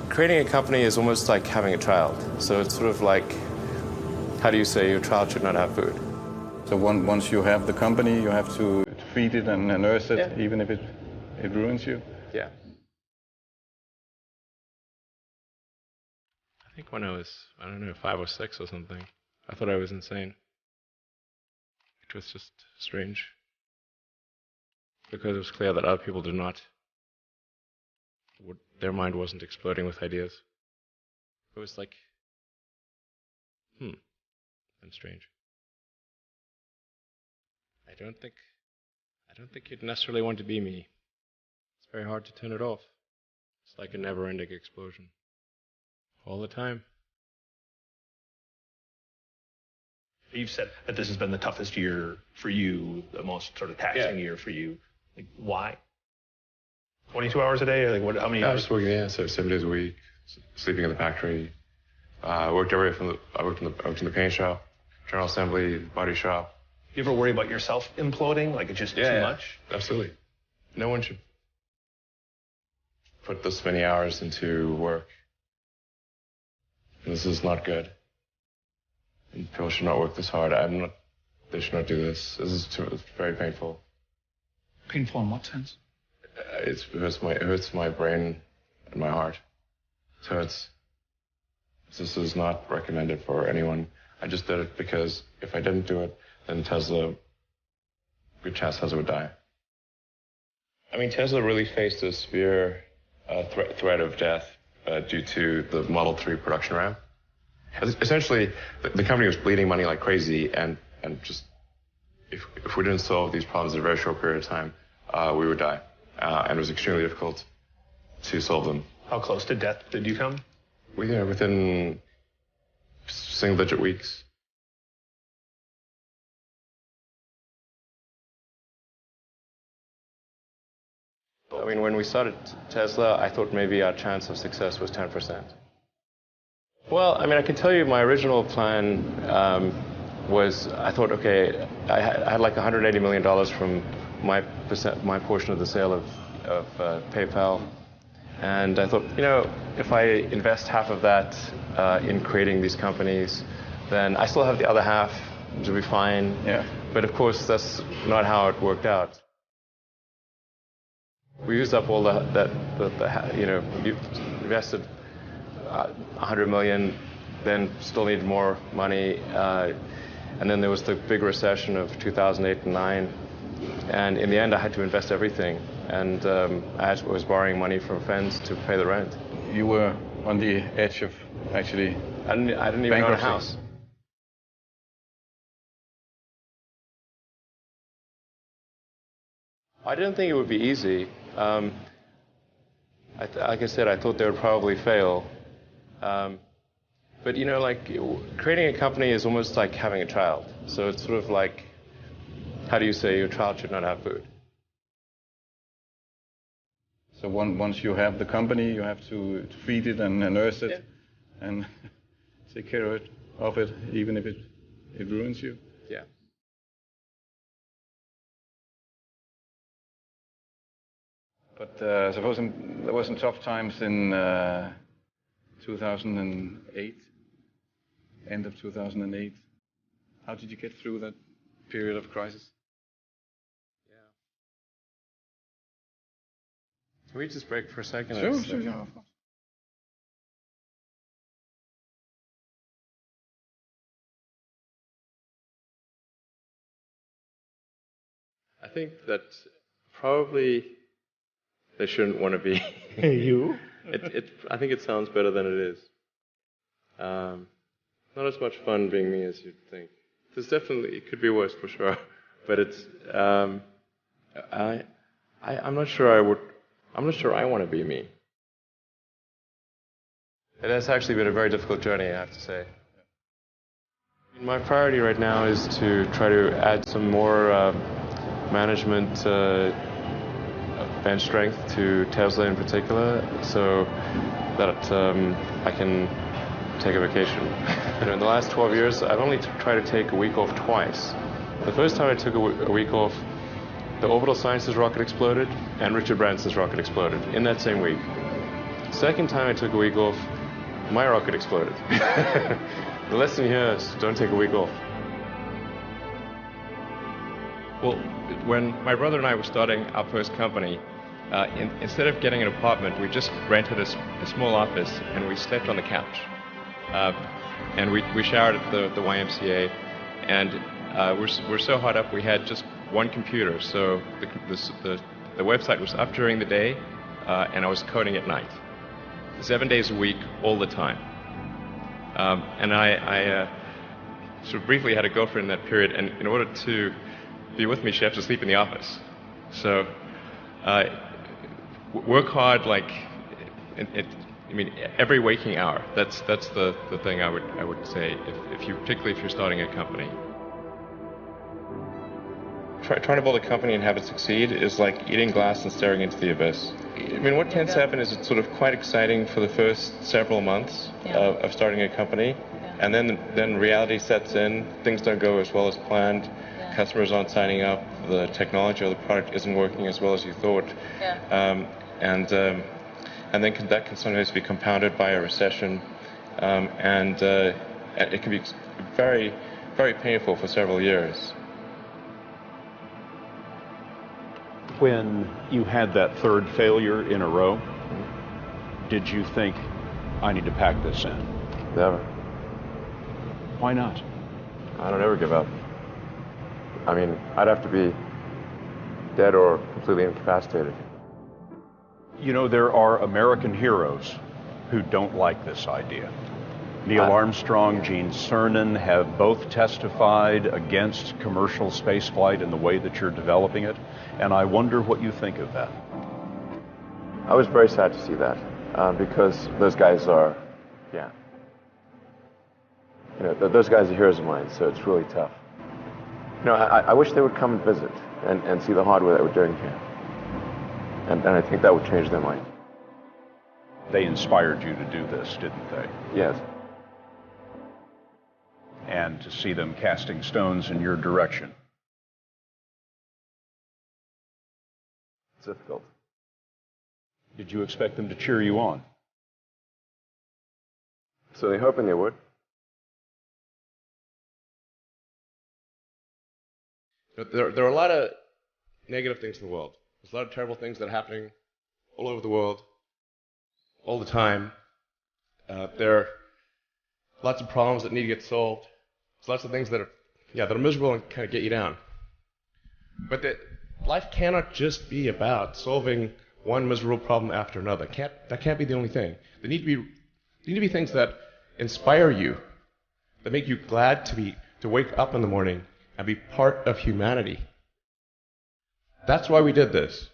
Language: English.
creating a company is almost like having a child. So it's sort of like, how do you say your child should not have food? So once you have the company, you have to feed it and nurse it, Yeah. even if it ruins you? Yeah. I think when I was, I don't know, 5 or 6 or something, I thought I was insane. It was just strange. Because it was clear that other people did not. Their mind wasn't exploding with ideas. It was like, and strange. I don't think you'd necessarily want to be me. It's very hard to turn it off. It's like a never-ending explosion. All the time. You've said that this has been the toughest year for you, the most sort of taxing year for you. Like, why? 22 hours a day? Or like, how many I hours? was working, so 7 days a week, sleeping in the factory. I worked everywhere I worked in the paint shop, general assembly, body shop. You ever worry about yourself imploding? Like it's just too much? Absolutely. No one should put this many hours into work. This is not good. And people should not work this hard. They should not do this. It's very painful. Painful in what sense? It hurts my brain and my heart. So this is not recommended for anyone. I just did it because if I didn't do it, then Tesla, good chance Tesla would die. I mean, Tesla really faced a severe threat of death due to the Model 3 production ramp. Essentially, the company was bleeding money like crazy, and just if we didn't solve these problems in a very short period of time, we would die. And it was extremely difficult to solve them. How close to death did you come? Within single-digit weeks. I mean, when we started Tesla, I thought maybe our chance of success was 10%. Well, I mean, I can tell you my original plan was, I thought, okay, I had like $180 million from my portion of the sale of PayPal. And I thought, if I invest half of that in creating these companies, then I still have the other half to be fine. Yeah. But of course, that's not how it worked out. We used up all you invested $100 million, then still needed more money. And then there was the big recession of 2008 and 9. And in the end, I had to invest everything. And I was borrowing money from friends to pay the rent. You were on the edge of actually I didn't even own a house. I didn't think it would be easy. Like I said, I thought they would probably fail. But creating a company is almost like having a child. So it's sort of like, how do you say your child should not have food? So once you have the company, you have to feed it and nurse it and take care of it, even if it ruins you. Yeah. But suppose there were some tough times in 2008, end of 2008. How did you get through that period of crisis? Yeah. Can we just break for a second? Sure, yeah, of course. I think that probably they shouldn't want to be You? I think it sounds better than it is. Not as much fun being me as you'd think. It could be worse for sure, but it's. I'm not sure I want to be me. It has actually been a very difficult journey, I have to say. My priority right now is to try to add some more management bench strength to Tesla in particular, so that I can take a vacation. In the last 12 years, I've only tried to take a week off twice. The first time I took a week off, the Orbital Sciences rocket exploded, and Richard Branson's rocket exploded in that same week. Second time I took a week off, my rocket exploded. The lesson here is don't take a week off. Well, when my brother and I were starting our first company, instead of getting an apartment, we just rented a small office and we slept on the couch. And we showered at the YMCA, and we're so hot up we had just one computer, so the website was up during the day, and I was coding at night, 7 days a week, all the time. And I sort of briefly had a girlfriend in that period, and in order to be with me, she had to sleep in the office. So work hard, like I mean, every waking hour. That's the thing I would say, particularly if you're starting a company. Trying to build a company and have it succeed is like eating glass and staring into the abyss. I mean, what tends to happen is it's sort of quite exciting for the first several months of starting a company, and then reality sets in. Things don't go as well as planned. Customers aren't signing up. The technology or the product isn't working as well as you thought. And then that can sometimes be compounded by a recession, and it can be very, very painful for several years. When you had that third failure in a row, did you think, I need to pack this in? Never. Why not? I don't ever give up. I mean, I'd have to be dead or completely incapacitated. You know, there are American heroes who don't like this idea. Neil Armstrong, Gene Cernan have both testified against commercial spaceflight in the way that you're developing it, and I wonder what you think of that. I was very sad to see that, because those guys are, those guys are heroes of mine, so it's really tough. You know, I wish they would come and visit and see the hardware that we're doing here. And I think that would change their mind. They inspired you to do this, didn't they? Yes. And to see them casting stones in your direction. It's difficult. Did you expect them to cheer you on? So they're hoping they would. There are a lot of negative things in the world. There's a lot of terrible things that are happening all over the world, all the time. There are lots of problems that need to get solved. There's lots of things that are miserable and kind of get you down. But life cannot just be about solving one miserable problem after another. That can't be the only thing. There need to be things that inspire you, that make you glad to wake up in the morning and be part of humanity. That's why we did this.